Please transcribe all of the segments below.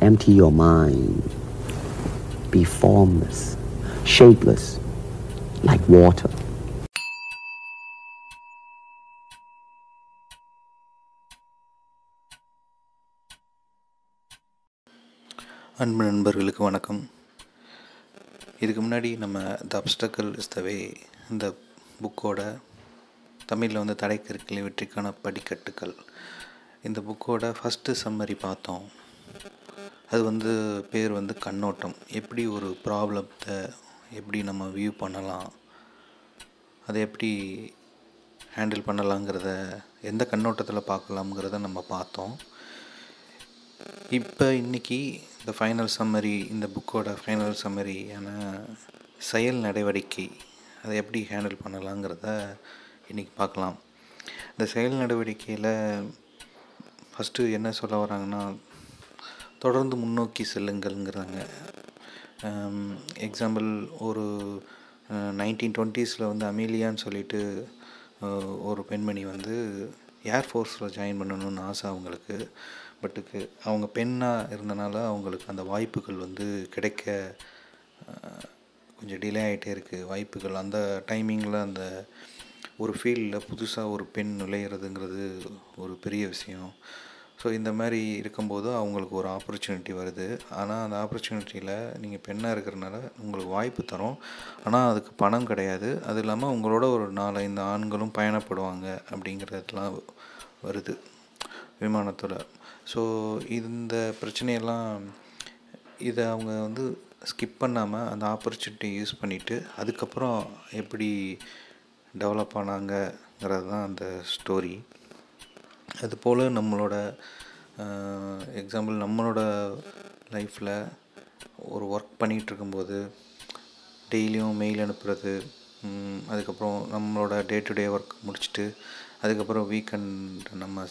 empty your mind. Be formless, shapeless, like water. அன்பு நண்பர்களுக்கு வணக்கம். இதுக்கு முன்னாடி நம்ம த அப்டக்கிள் இஸ் த வே இந்த புக்கோட தமிழில் வந்து தடைக்கற்களின் வெற்றிக்கான படிக்கட்டுகள் இந்த புக்கோட ஃபஸ்ட்டு சம்மரி பார்த்தோம். அது வந்து பேர் வந்து கண்ணோட்டம். எப்படி ஒரு ப்ராப்ளத்தை எப்படி நம்ம வியூ பண்ணலாம், அதை எப்படி ஹேண்டில் பண்ணலாங்கிறத எந்த கண்ணோட்டத்தில் பார்க்கலாம்ங்கிறத நம்ம பார்த்தோம். இப்போ இன்றைக்கி இந்த ஃபைனல் சம்மரி, இந்த புக்கோட ஃபைனல் சம்மரியான செயல் நடவடிக்கை அதை எப்படி ஹேண்டில் பண்ணலாங்கிறத இன்றைக்கி பார்க்கலாம். இந்த செயல் நடவடிக்கையில் ஃபஸ்ட்டு என்ன சொல்ல வராங்கன்னா, தொடர்ந்து முன்னோக்கி செல்லுங்கள்ங்கிறாங்க. எக்ஸாம்பிள், ஒரு 1920s வந்து அமீலியான்னு சொல்லிட்டு ஒரு பெண்மணி வந்து ஏர்ஃபோர்ஸில் ஜாயின் பண்ணணும்னு ஆசை அவங்களுக்கு. பட்டுக்கு அவங்க பெண்ணாக இருந்தனால அவங்களுக்கு அந்த வாய்ப்புகள் வந்து கிடைக்க கொஞ்சம் டிலே ஆகிட்டே இருக்குது. வாய்ப்புகள் அந்த டைமிங்கில் அந்த ஒரு ஃபீல்டில் புதுசாக ஒரு பெண் நுழையிறதுங்கிறது ஒரு பெரிய விஷயம். ஸோ இந்த மாதிரி இருக்கும்போது அவங்களுக்கு ஒரு ஆப்பர்ச்சுனிட்டி வருது. ஆனால் அந்த ஆப்பர்ச்சுனிட்டியில் நீங்கள் பெண்ணாக இருக்கிறனால உங்களுக்கு வாய்ப்பு தரோம், ஆனால் அதுக்கு பணம் கிடையாது. அது இல்லாமல் உங்களோட ஒரு 4-5 ஆண்களும் பயணப்படுவாங்க அப்படிங்கிறதுலாம் வருது விமானத்தோட. ஸோ இந்த பிரச்சனையெல்லாம் இதை அவங்க வந்து ஸ்கிப் பண்ணாமல் அந்த ஆப்பர்ச்சுனிட்டி யூஸ் பண்ணிவிட்டு அதுக்கப்புறம் எப்படி டெவலப் ஆனாங்கங்கிறது தான் அந்த ஸ்டோரி. அதுபோல் நம்மளோட எக்ஸாம்பிள், நம்மளோட லைஃப்பில் ஒரு ஒர்க் பண்ணிகிட்ருக்கும்போது டெய்லியும் மெயில் அனுப்புகிறது, அதுக்கப்புறம் நம்மளோட டே டு டே ஒர்க் முடிச்சுட்டு அதுக்கப்புறம் வீக்கெண்ட் நம்ம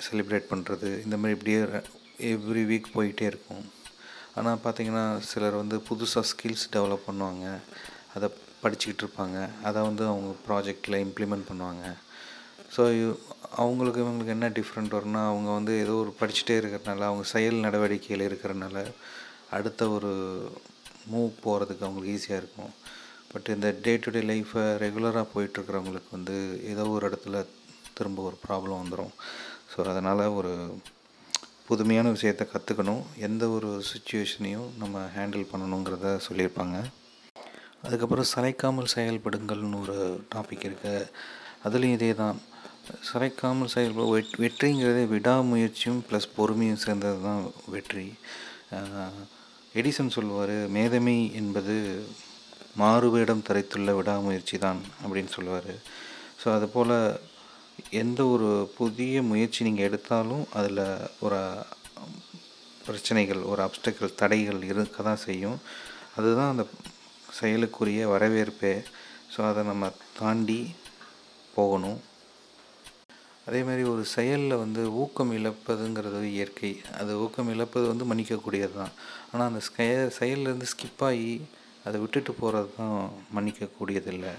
செலிப்ரேட் பண்ணுறது, இந்த மாதிரி இப்படியே எவ்ரி வீக் போயிட்டே இருக்கும். ஆனால் பார்த்திங்கன்னா சிலர் வந்து புதுசாக ஸ்கில்ஸ் டெவலப் பண்ணுவாங்க, அதை படிச்சுக்கிட்டு இருப்பாங்க, அதை வந்து அவங்க ப்ராஜெக்டில் இம்ப்ளிமெண்ட் பண்ணுவாங்க. ஸோ அவங்களுக்கு இவங்களுக்கு என்ன டிஃப்ரெண்ட் வரும்னா, அவங்க வந்து ஏதோ ஒரு படிச்சுட்டே இருக்கிறனால, அவங்க செயல் நடவடிக்கையில் இருக்கிறனால அடுத்த ஒரு மூவ் போகிறதுக்கு அவங்களுக்கு ஈஸியாக இருக்கும். பட் இந்த டே டு டே லைஃப்பை ரெகுலராக போயிட்டுருக்கிறவங்களுக்கு வந்து ஏதோ ஒரு இடத்துல திரும்ப ஒரு ப்ராப்ளம் வந்துடும். ஸோ அதனால் ஒரு புதுமையான விஷயத்தை கற்றுக்கணும், எந்த ஒரு சுச்சுவேஷனையும் நம்ம ஹேண்டில் பண்ணணுங்கிறத சொல்லியிருப்பாங்க. அதுக்கப்புறம் சளைக்காமல் செயல்படுங்கள்னு ஒரு டாபிக் இருக்குது. அதுலேயும் இதே தான், சளைக்காமல் செயல்பட வெற்றிங்கிறதே விடாமுயற்சியும் ப்ளஸ் பொறுமையும் சேர்ந்தது தான் வெற்றி. எடிசன் சொல்லுவார், மேதமை என்பது மாறுவேடம் தரித்துள்ள விடாமுயற்சி தான் அப்படின்னு சொல்லுவார். ஸோ அதுபோல் எந்த ஒரு புதிய முயற்சி நீங்கள் எடுத்தாலும் அதில் ஒரு பிரச்சனைகள், ஒரு அப்டக்கிள், தடைகள் இருக்க தான் செய்யும். அதுதான் அந்த செயலுக்குரிய வரவேற்பே. ஸோ அதை நம்ம தாண்டி போகணும். அதே மாதிரி ஒரு செயலில் வந்து ஊக்கம் இழப்பதுங்கிறது இயற்கை. அது ஊக்கம் இழப்பது வந்து மன்னிக்கக்கூடியது தான். ஆனால் அந்த செயல்லேருந்து ஸ்கிப் ஆகி அதை விட்டுட்டு போகிறது தான் மன்னிக்கக்கூடியதில்லை.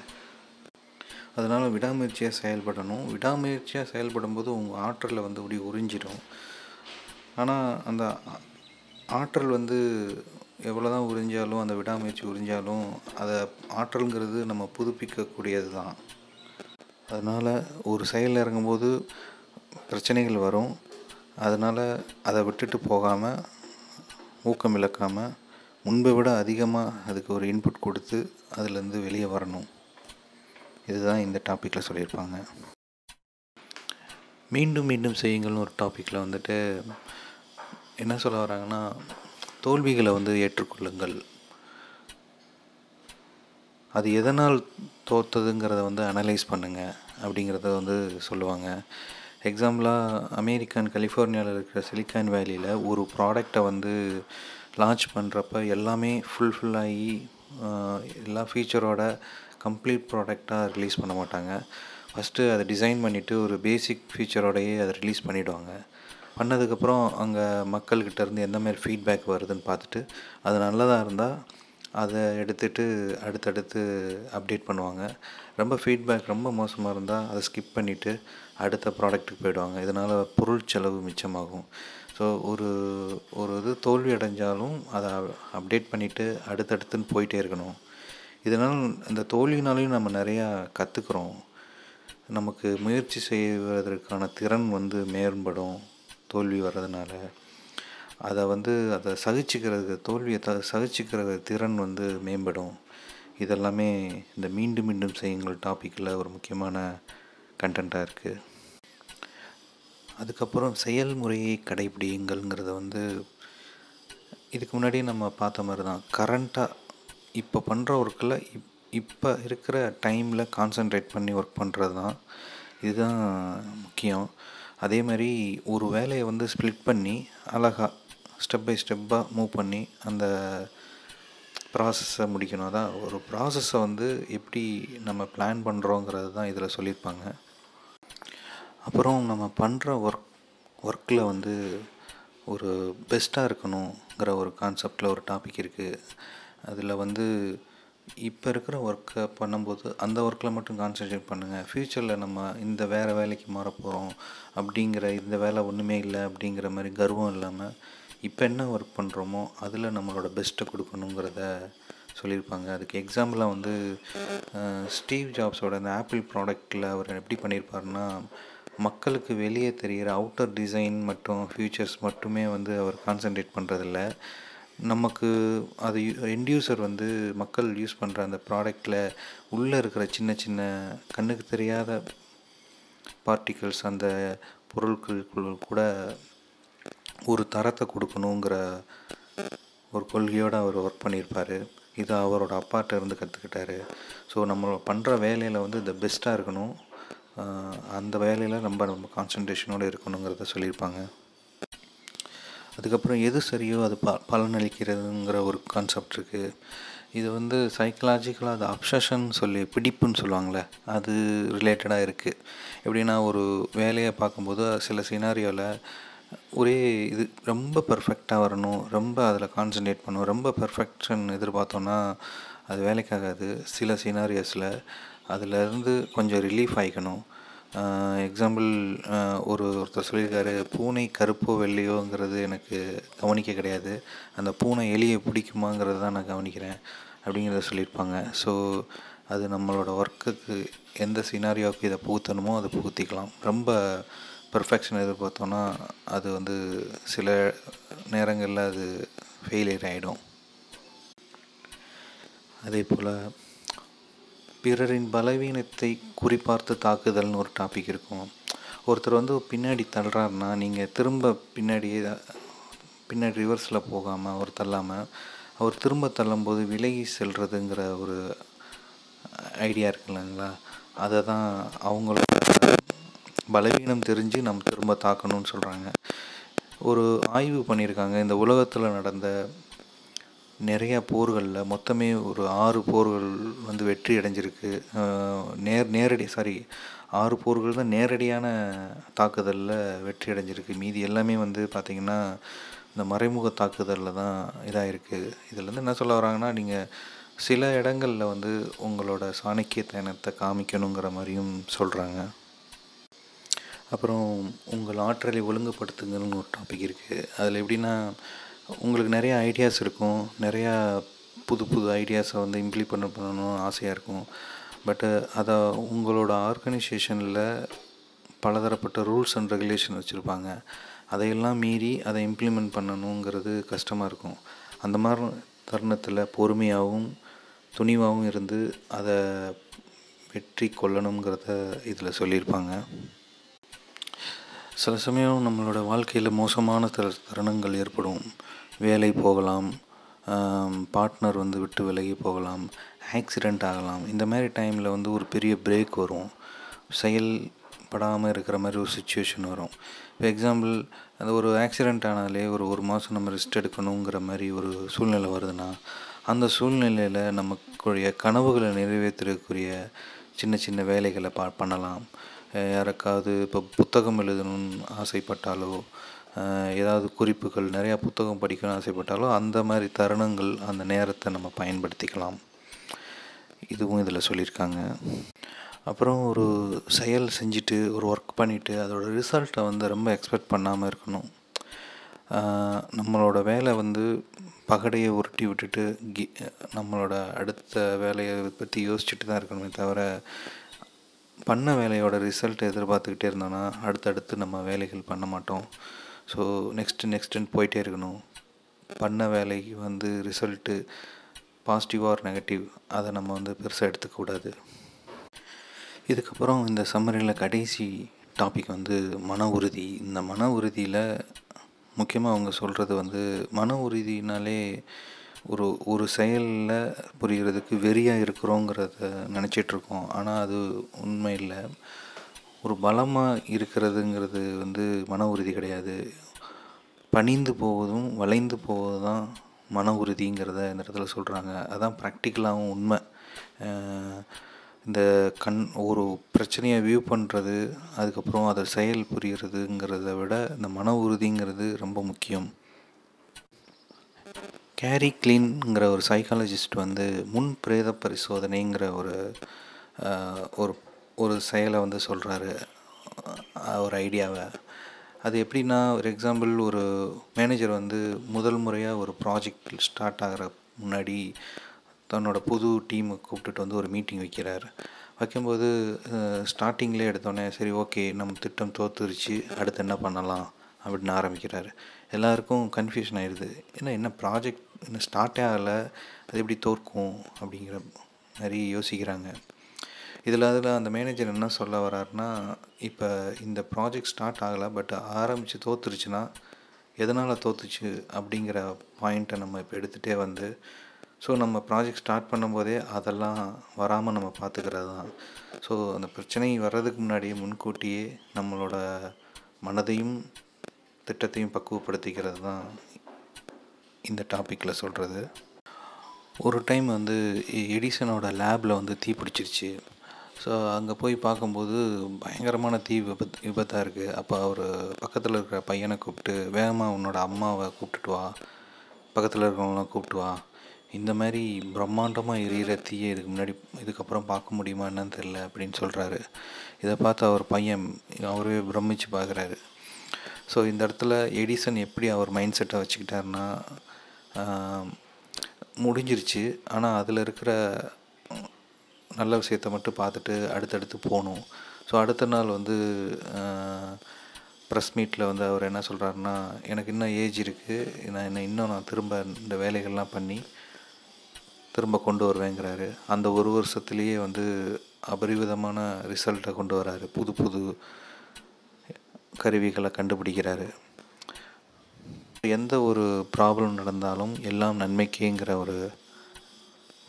அதனால் விடாமுயற்சியாக செயல்படணும். விடாமுயற்சியாக செயல்படும்போது உங்கள் ஆற்றலை வந்து அப்படி உறிஞ்சிடும். ஆனால் அந்த ஆற்றல் வந்து எவ்வளோ தான் உறிஞ்சாலும், அந்த விடாமுயற்சி உறிஞ்சாலும், அதை ஆற்றல்ங்கிறது நம்ம புதுப்பிக்கக்கூடியது தான். அதனால் ஒரு செயல் இறங்கும்போது பிரச்சனைகள் வரும். அதனால் அதை விட்டுட்டு போகாமல், ஊக்கம் இழக்காமல், முன்பை விட அதிகமாக அதுக்கு ஒரு இன்புட் கொடுத்து அதுலேருந்து வெளியே வரணும். இதுதான் இந்த டாப்பிக்கில் சொல்லியிருப்பாங்க. மீண்டும் மீண்டும் செய்யுங்கள்னு ஒரு டாப்பிக்கில் வந்துட்டு என்ன சொல்ல வராங்கன்னா, தோல்விகளை வந்து ஏற்றுக்கொள்ளுங்கள், அது எதனால் தோற்றதுங்கிறத வந்து அனலைஸ் பண்ணுங்கள் அப்படிங்கிறத வந்து சொல்லுவாங்க. எக்ஸாம்பிளாக அமெரிக்கன் கலிஃபோர்னியாவில் இருக்கிற சிலிக்கான் வேலியில் ஒரு ப்ராடக்டை வந்து லான்ச் பண்ணுறப்ப எல்லாமே ஃபுல்லாகி எல்லா ஃபீச்சரோட கம்ப்ளீட் ப்ராடக்டாக ரிலீஸ் பண்ண மாட்டாங்க. ஃபஸ்ட்டு அதை டிசைன் பண்ணிவிட்டு ஒரு பேசிக் ஃபீச்சரோடையே அதை ரிலீஸ் பண்ணிவிடுவாங்க. பண்ணதுக்கப்புறம் அங்கே மக்கள்கிட்டேருந்து எந்த மாதிரி ஃபீட்பேக் வருதுன்னு பார்த்துட்டு அது நல்லதாக இருந்தால் அதை எடுத்துகிட்டு அடுத்தடுத்து அப்டேட் பண்ணுவாங்க. ரொம்ப ஃபீட்பேக் ரொம்ப மோசமாக இருந்தால் அதை ஸ்கிப் பண்ணிவிட்டு அடுத்த ப்ராடக்ட்டுக்கு போயிடுவாங்க. இதனால் பொருள் செலவு மிச்சமாகும். ஸோ ஒரு ஒரு இது தோல்வி அடைஞ்சாலும் அதை அப்டேட் பண்ணிவிட்டு அடுத்தடுத்துன்னு போயிட்டே இருக்கணும். இதனால் இந்த தோல்வினாலையும் நம்ம நிறையா கற்றுக்குறோம். நமக்கு முயற்சி செய்வதற்கான திறன் வந்து மேம்படும் தோல்வி வர்றதுனால. அதை சகிச்சுக்கிறது, தோல்வியை சகிச்சுக்கிற திறன் வந்து மேம்படும். இதெல்லாமே இந்த மீண்டும் மீண்டும் செய்யுங்கள் டாப்பிக்கில் ஒரு முக்கியமான கண்டென்ட்டாக இருக்குது. அதுக்கப்புறம் செயல்முறையை கடைபிடியுங்கள்ங்கிறத வந்து இதுக்கு முன்னாடி நம்ம பார்த்த மாதிரி தான். கரண்ட்டாக இப்போ பண்ணுற ஒர்க்கில் இப்போ இருக்கிற டைமில் கான்சன்ட்ரேட் பண்ணி ஒர்க் பண்ணுறது தான். இதுதான் முக்கியம். அதே மாதிரி ஒரு வேலையை வந்து ஸ்ப்ளிட் பண்ணி அழகாக ஸ்டெப் பை ஸ்டெப்பாக மூவ் பண்ணி அந்த ப்ராசஸை முடிக்கணும். அதான் ஒரு ப்ராசஸை வந்து எப்படி நம்ம பிளான் பண்ணுறோங்கிறது தான் இதில் சொல்லியிருப்பாங்க. அப்புறம் நம்ம பண்ணுற ஒர்க்கில் வந்து ஒரு பெஸ்ட்டாக இருக்கணுங்கிற ஒரு கான்செப்டில் ஒரு டாபிக் இருக்குது. அதில் வந்து இப்போ இருக்கிற ஒர்க்கை பண்ணும்போது அந்த ஒர்க்கில் மட்டும் கான்சன்ட்ரேட் பண்ணுங்கள். ஃப்யூச்சரில் நம்ம இந்த வேறு வேலைக்கு மாறப்போகிறோம் அப்படிங்கிற, இந்த வேலை ஒன்றுமே இல்லை அப்படிங்கிற மாதிரி கர்வம் இல்லாமல் இப்போ என்ன ஒர்க் பண்ணுறோமோ அதில் நம்மளோட பெஸ்ட்டை கொடுக்கணுங்கிறத சொல்லியிருப்பாங்க. அதுக்கு எக்ஸாம்பிளாக வந்து ஸ்டீவ் ஜாப்ஸோட அந்த ஆப்பிள் ப்ராடக்டில் அவர் எப்படி பண்ணியிருப்பாருன்னா, மக்களுக்கு வெளியே தெரிகிற அவுட்டர் டிசைன் மற்றும் ஃபியூச்சர்ஸ் மட்டுமே வந்து அவர் கான்சன்ட்ரேட் பண்ணுறதில்ல. நமக்கு அது எண்ட்யூசர் வந்து மக்கள் யூஸ் பண்ணுற அந்த ப்ராடக்டில் உள்ளே இருக்கிற சின்ன சின்ன கண்ணுக்கு தெரியாத பார்ட்டிகல்ஸ், அந்த பொருட்களுக்குள் கூட ஒரு தரத்தை கொடுக்கணுங்கிற ஒரு கொள்கையோடு அவர் ஒர்க் பண்ணியிருப்பார். இதை அவரோட அப்பாட்ட இருந்து கற்றுக்கிட்டாரு. ஸோ நம்ம பண்ணுற வேலையில் வந்து இந்த பெஸ்ட்டாக இருக்கணும், அந்த வேலையில் நம்ம கான்சன்ட்ரேஷனோடு இருக்கணுங்கிறத சொல்லியிருப்பாங்க. அதுக்கப்புறம் எது சரியோ அது பலனளிக்கிறதுங்கிற ஒரு கான்செப்ட் இருக்குது. இது வந்து சைக்கலாஜிக்கலாக அது அப்சஷன் சொல்லி பிடிப்புன்னு சொல்லுவாங்களே, அது ரிலேட்டடாக இருக்குது. எப்படின்னா ஒரு வேலையை பார்க்கும்போது சில சினாரியோவில் ஒரே இது ரொம்ப பர்ஃபெக்டாக வரணும், ரொம்ப அதில் கான்சன்ட்ரேட் பண்ணணும், ரொம்ப பெர்ஃபெக்ஷன் எதிர்பார்த்தோன்னா அது வேலைக்காகாது. சில சினாரியோஸில் அதிலேருந்து கொஞ்சம் ரிலீஃப் ஆகிக்கணும். எக்ஸாம்பிள் ஒருத்தர் சொல்லியிருக்காரு, பூனை கருப்போ வெள்ளையோங்கிறது எனக்கு கவனிக்க கிடையாது, அந்த பூனை எலியை பிடிக்குமாங்கிறது தான் நான் கவனிக்கிறேன் அப்படிங்கிறத சொல்லியிருப்பாங்க. ஸோ அது நம்மளோட ஒர்க்குக்கு எந்த சினாரியோவுக்கு இதை புகுத்தணுமோ அதை புகுத்திக்கலாம். ரொம்ப பர்ஃபெக்ஷன் எதிர்பார்த்தோன்னா அது வந்து சில நேரங்களில் அது ஃபெயிலியர் ஆகிடும். அதே போல் பிறரின் பலவீனத்தை குறிப்பார்த்து தாக்குதல்னு ஒரு டாபிக் இருக்கும். ஒருத்தர் வந்து பின்னாடி தள்ளுறாருன்னா நீங்கள் திரும்ப பின்னாடி ரிவர்ஸில் போகாமல் அவர் தள்ளாமல் அவர் திரும்ப தள்ளும்போது விலகி செல்றதுங்கிற ஒரு ஐடியா இருக்கு இல்லைங்களா, அதை தான் அவங்களோட பலவீனம் தெரிஞ்சு நம்ம திரும்ப தாக்கணும்னு சொல்கிறாங்க. ஒரு ஆய்வு பண்ணியிருக்காங்க. இந்த உலகத்தில் நடந்த நிறையா போர்களில் மொத்தமே ஒரு 6 போர்கள் வந்து வெற்றி அடைஞ்சிருக்கு. 6 போர்கள் தான் நேரடியான தாக்குதலில் வெற்றி அடைஞ்சிருக்கு. மீதி எல்லாமே வந்து பார்த்திங்கன்னா இந்த மறைமுக தாக்குதலில் தான் இதாகிருக்கு. இதில் என்ன சொல்ல வராங்கன்னா, நீங்கள் சில இடங்களில் வந்து உங்களோட சாணக்கியத்தனத்தை காமிக்கணுங்கிற மாதிரியும் சொல்கிறாங்க. அப்புறம் உங்கள் ஆற்றலை ஒழுங்குபடுத்துங்கன்னு ஒரு டாபிக் இருக்குது. அதில் எப்படின்னா, உங்களுக்கு நிறையா ஐடியாஸ் இருக்கும், நிறையா புது புது ஐடியாஸை வந்து இம்ப்ளிமெண்ட் பண்ணணும் ஆசையாக இருக்கும். பட்டு அதை உங்களோட ஆர்கனைசேஷனில் பலதரப்பட்ட ரூல்ஸ் அண்ட் ரெகுலேஷன் வச்சுருப்பாங்க. அதையெல்லாம் மீறி அதை இம்ப்ளிமெண்ட் பண்ணணுங்கிறது கஷ்டமாக இருக்கும். அந்த மாதிரி தருணத்தில் பொறுமையாகவும் துணிவாகவும் இருந்து அதை வெற்றி கொள்ளணுங்கிறத இதில் சொல்லியிருப்பாங்க. சில சமயம் நம்மளோட வாழ்க்கையில் மோசமான தருணங்கள் ஏற்படும். வேலை போகலாம், பார்ட்னர் வந்து விட்டு விலகி போகலாம், ஆக்சிடெண்ட் ஆகலாம். இந்த மாதிரி டைமில் வந்து ஒரு பெரிய பிரேக் வரும், செயல்படாமல் இருக்கிற மாதிரி ஒரு சுச்சுவேஷன் வரும். இப்போ எக்ஸாம்பிள், அந்த ஒரு ஆக்சிடெண்ட் ஆனாலே ஒரு மாதம் நம்ம ரெஸ்ட் எடுக்கணுங்கிற மாதிரி ஒரு சூழ்நிலை வருதுன்னா, அந்த சூழ்நிலையில் நமக்குரிய கனவுகளை நிறைவேற்றக்கூடிய சின்ன சின்ன வேலைகளை பண்ணலாம். யாருக்காவது இப்போ புத்தகம் எழுதணும்னு ஆசைப்பட்டாலோ, ஏதாவது குறிப்புகள், நிறையா புத்தகம் படிக்கணும்னு ஆசைப்பட்டாலோ, அந்த மாதிரி தருணங்கள், அந்த நேரத்தை நம்ம பயன்படுத்திக்கலாம். இதுவும் இதில் சொல்லியிருக்காங்க. அப்புறம் ஒரு செயல் செஞ்சுட்டு ஒரு ஒர்க் பண்ணிவிட்டு அதோடய ரிசல்ட்டை வந்து ரொம்ப எக்ஸ்பெக்ட் பண்ணாமல் இருக்கணும். நம்மளோட வேலை வந்து பகடையை உருட்டி விட்டுட்டு நம்மளோட அடுத்த வேலையை பற்றி யோசிச்சுட்டு தான் இருக்கணுமே தவிர, பண்ண வேலையோட ரிசல்ட் எதிர்பார்த்துக்கிட்டே இருந்தோன்னா அடுத்தடுத்து நம்ம வேலைகள் பண்ண மாட்டோம். ஸோ நெக்ஸ்ட்டுன்னு போயிட்டே இருக்கணும். பண்ண வேலைக்கு வந்து ரிசல்ட்டு பாசிட்டிவ் ஆர் நெகட்டிவ் அதை நம்ம வந்து பெருசாக எடுத்துக்கக்கூடாது. இதுக்கப்புறம் இந்த சம்மரியில் கடைசி டாபிக் வந்து மன உறுதி. இந்த மன உறுதியில் முக்கியமாக அவங்க சொல்கிறது வந்து, மன உறுதினாலே ஒரு ஒரு செயலில் புரிகிறதுக்கு வெறியாக இருக்கிறோங்கிறத நினச்சிட்ருக்கோம். ஆனால் அது உண்மை இல்லை. ஒரு பலமாக இருக்கிறதுங்கிறது வந்து மன உறுதி கிடையாது. பணிந்து போவதும் வளைந்து போவது தான் மன உறுதிங்கிறத இந்த இடத்துல சொல்கிறாங்க. அதான் ப்ராக்டிக்கலாகவும் உண்மை. இந்த ஒரு பிரச்சனையை வியூ பண்ணுறது, அதுக்கப்புறம் அதை செயல் புரிகிறதுங்கிறத விட இந்த மன உறுதிங்கிறது ரொம்ப முக்கியம். கேரி கிளீன்ங்கிற ஒரு சைக்காலஜிஸ்ட் வந்து முன் பிரேத பரிசோதனைங்கிற ஒரு ஒரு செயலை வந்து சொல்கிறாரு, ஒரு ஐடியாவை. அது எப்படின்னா, ஒரு எக்ஸாம்பிள், ஒரு மேனேஜர் வந்து முதல் முறையாக ஒரு ப்ராஜெக்ட் ஸ்டார்ட் ஆகிற முன்னாடி தன்னோட புது டீமை கூப்பிட்டுட்டு வந்து ஒரு மீட்டிங் வைக்கும்போது ஸ்டார்டிங்லேயே எடுத்தோடனே சரி ஓகே நம்ம திட்டம் தோற்றுருச்சு, அடுத்து என்ன பண்ணலாம் அப்படின்னு ஆரம்பிக்கிறாரு. எல்லாருக்கும் கன்ஃபியூஷன் ஆயிடுது. என்ன ப்ராஜெக்ட் இன்னும் ஸ்டார்ட்டே ஆகலை, அது எப்படி தோற்கும் அப்படிங்கிற மாதிரி யோசிக்கிறாங்க. அதில் அந்த மேனேஜர் என்ன சொல்ல வர்றாருன்னா, இப்போ இந்த ப்ராஜெக்ட் ஸ்டார்ட் ஆகலை, பட் ஆரம்பித்து தோற்றுருச்சுன்னா எதனால் தோற்றுச்சு அப்படிங்கிற பாயிண்ட்டை நம்ம இப்போ எடுத்துகிட்டே வந்து, ஸோ நம்ம ப்ராஜெக்ட் ஸ்டார்ட் பண்ணும்போதே அதெல்லாம் வராமல் நம்ம பார்த்துக்கிறது தான். ஸோ அந்த பிரச்சனை வர்றதுக்கு முன்னாடியே முன்கூட்டியே நம்மளோட மனதையும் திட்டத்தையும் பக்குவப்படுத்திக்கிறது தான் இந்த டாப்பிக்கில் சொல்கிறது. ஒரு டைம் வந்து எடிசனோட லேபில் வந்து தீ பிடிச்சிருச்சு. ஸோ அங்கே போய் பார்க்கும்போது பயங்கரமான தீ விபத்தாக இருக்குது. அப்போ அவர் பக்கத்தில் இருக்கிற பையனை கூப்பிட்டு, வேகமாக உன்னோட அம்மாவை கூப்பிட்டுட்டு வா, பக்கத்தில் இருக்கிறவங்களாம் கூப்பிட்டு வா, இந்த மாதிரி பிரம்மாண்டமாக எரியிற தீயை இதுக்கப்புறம் பார்க்க முடியுமா என்னன்னு தெரில அப்படின்னு சொல்கிறாரு. இதை பார்த்து அவர் பையன் அவரே பிரமிச்சு பார்க்குறாரு. ஸோ இந்த இடத்துல எடிசன் எப்படி அவர் மைண்ட் செட்டை வச்சுக்கிட்டாருன்னா, முடிஞ்சிருச்சு, ஆனால் அதில் இருக்கிற நல்ல விஷயத்தை மட்டும் பார்த்துட்டு அடுத்தடுத்து போகணும். ஸோ அடுத்த நாள் வந்து ப்ரெஸ் மீட்டில் வந்து அவர் என்ன சொல்கிறாருன்னா, எனக்கு இன்னும் ஏஜ் இருக்குது, நான் திரும்ப இந்த வேலைகள்லாம் பண்ணி திரும்ப கொண்டு வருவேங்கிறாரு. அந்த ஒரு வருஷத்துலேயே வந்து அபரிவிதமான ரிசல்ட்டை கொண்டு வராரு. புது புது கருவிகளை கண்டுபிடிக்கிறாரு. எந்த ஒரு ப்ராப்ளம் நடந்தாலும் எல்லாம் நன்மைக்கேங்கிற ஒரு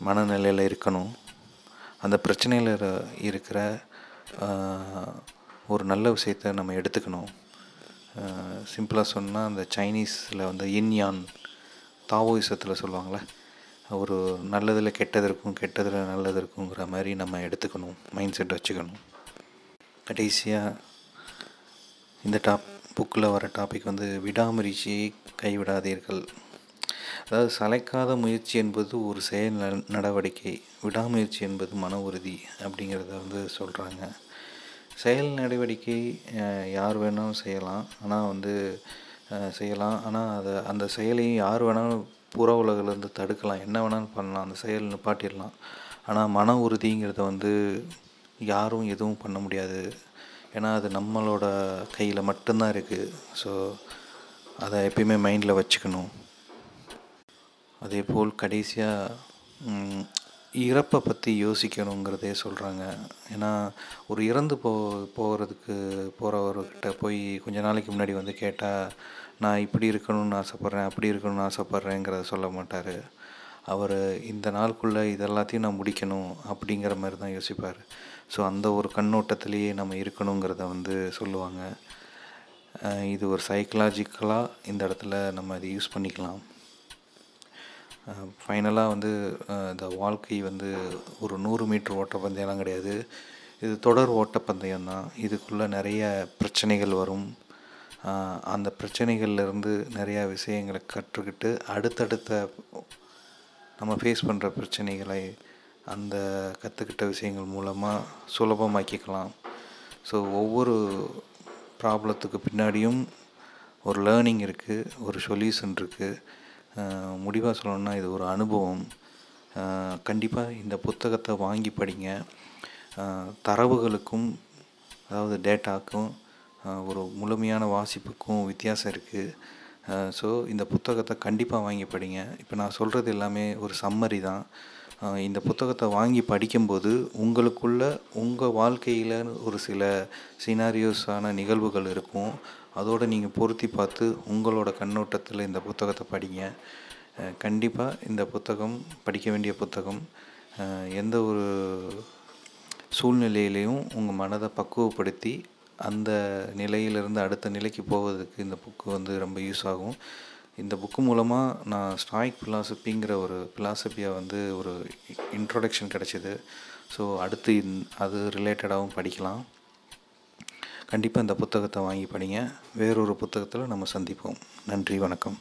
மனநிலையில் இருக்கணும். அந்த பிரச்சனையில் இருக்கிற ஒரு நல்ல விஷயத்தை நம்ம எடுத்துக்கணும். சிம்பிளாக சொன்னால், அந்த சைனீஸில் வந்து யின் யான், தாவோயிசத்தில் சொல்லுவாங்களே, ஒரு நல்லதில் கெட்டது இருக்கும், கெட்டதில் நல்லது இருக்குங்கிற மாதிரி நம்ம எடுத்துக்கணும், மைண்ட் செட் வச்சுக்கணும். கடைசியாக இந்த புக்கில் வர டாபிக் வந்து விடாமுயற்சியை கைவிடாதீர்கள். அதாவது சளைக்காத முயற்சி என்பது ஒரு செயல் நடவடிக்கை, விடாமுயற்சி என்பது மன உறுதி அப்படிங்கிறத வந்து சொல்கிறாங்க. செயல் நடவடிக்கை யார் வேணாலும் செய்யலாம், ஆனால் அந்த செயலையும் யார் வேணாலும் புற உலகிலேருந்து தடுக்கலாம், என்ன வேணாலும் பண்ணலாம், அந்த செயல் நிப்பாட்டிடலாம். ஆனால் மன உறுதிங்கிறத வந்து யாரும் எதுவும் பண்ண முடியாது. ஏன்னா அது நம்மளோட கையில் மட்டும்தான் இருக்குது. ஸோ அதை எப்பயுமே மைண்டில் வச்சுக்கணும். அதே போல் கடைசியாக இறப்பை பற்றி யோசிக்கணுங்கிறதே சொல்கிறாங்க. ஏன்னா ஒரு இறந்து போகிறவர்கிட்ட போய் கொஞ்ச நாளைக்கு முன்னாடி வந்து கேட்டால், நான் இப்படி இருக்கணும்னு ஆசைப்பட்றேன், அப்படி இருக்கணும்னு ஆசைப்பட்றேங்கிறத சொல்ல மாட்டார். அவர் இந்த நாளுக்குள்ளே இதெல்லாத்தையும் நான் முடிக்கணும் அப்படிங்கிற மாதிரி தான் யோசிப்பார். ஸோ அந்த ஒரு கண்ணோட்டத்திலேயே நம்ம இருக்கணுங்கிறத வந்து சொல்லுவாங்க. இது ஒரு சைக்கலாஜிக்கலாக இந்த இடத்துல நம்ம அதை யூஸ் பண்ணிக்கலாம். ஃபைனலாக வந்து இந்த வாழ்க்கை வந்து ஒரு 100 மீட்டர் ஓட்டப்பந்தயம்லாம் கிடையாது, இது தொடர் ஓட்டப்பந்தயம் தான். இதுக்குள்ளே நிறைய பிரச்சனைகள் வரும். அந்த பிரச்சனைகள்லேருந்து நிறையா விஷயங்களை கற்றுக்கிட்டு அடுத்தடுத்த நம்ம ஃபேஸ் பண்ணுற பிரச்சனைகளை அந்த கற்றுக்கிட்ட விஷயங்கள் மூலமாக சுலபமாக்கிக்கலாம். ஸோ ஒவ்வொரு ப்ராப்ளத்துக்கு பின்னாடியும் ஒரு லேர்னிங் இருக்குது, ஒரு சொல்யூஷன் இருக்குது. முடிவாக சொல்லணும்னா இது ஒரு அனுபவம். கண்டிப்பாக இந்த புத்தகத்தை வாங்கி படிங்க. தரவுகளுக்கும் அதாவது டேட்டாக்கும் ஒரு முழுமையான வாசிப்புக்கும் வித்தியாசம் இருக்குது. ஸோ இந்த புத்தகத்தை கண்டிப்பாக வாங்கி படிங்க. இப்போ நான் சொல்கிறது எல்லாமே ஒரு சம்மரி தான். இந்த புத்தகத்தை வாங்கி படிக்கும்போது உங்களுக்குள்ள உங்கள் வாழ்க்கையில் ஒரு சில சினாரியோஸான நிகழ்வுகள் இருக்கும். அதோடு நீங்கள் பொருத்தி பார்த்து உங்களோட கண்ணோட்டத்தில் இந்த புத்தகத்தை படிங்க. கண்டிப்பாக இந்த புத்தகம் படிக்க வேண்டிய புத்தகம். எந்த ஒரு சூழ்நிலையிலையும் உங்கள் மனதை பக்குவப்படுத்தி அந்த நிலையிலிருந்து அடுத்த நிலைக்கு போவதற்கு இந்த புக்கு வந்து ரொம்ப யூஸ் ஆகும். இந்த புக்கு மூலமாக நான் ஸ்டாயிக் ஃபிலாசபிங்கிற ஒரு ஃபிலாசபியை வந்து ஒரு இன்ட்ரோடக்ஷன் கிடச்சிது. ஸோ அடுத்து அது ரிலேட்டடாகவும் படிக்கலாம். கண்டிப்பாக இந்த புத்தகத்தை வாங்கி படிங்க. வேறொரு புத்தகத்தில் நம்ம சந்திப்போம். நன்றி, வணக்கம்.